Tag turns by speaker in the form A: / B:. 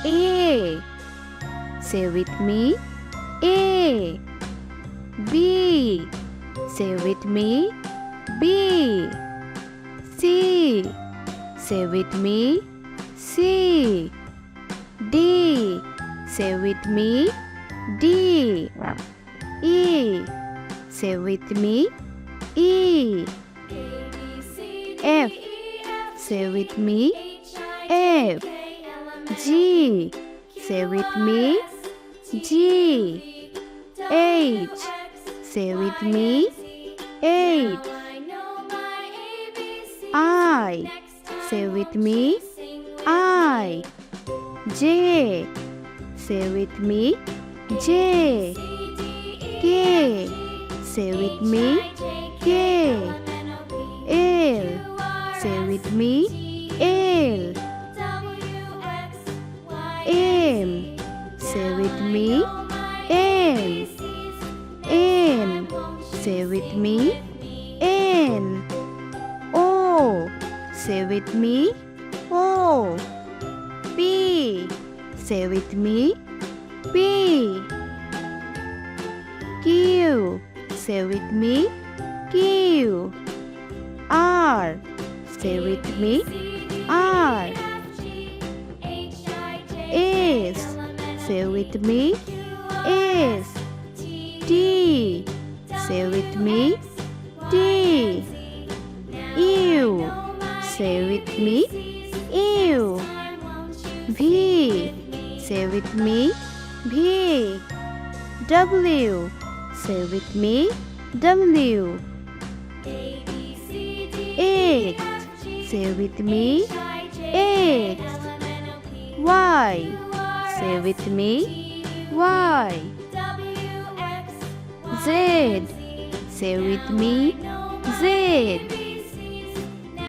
A: A. Say with me. A. B. Say with me. B. C. Say with me. C. D. Say with me. D. E. Say with me. E. F. Say with me. F. G. Say with me. G. H. Say with me. H. I. Say with me. I. J. Say with me. J. K. Say with me. K. L. Say with me. L. M. Say with me. M. N. Say with me. N. O. Say with me. O. P. Say with me. P. Q. Say with me. Q. R. Say with me. R. S. Say with me. S. T. Say with me. T. U. Say with me. U. V. Say with me. V. W. Say with me. W. X. Say with me. X. Y. Say with me. Y. Z. Say with me. Z.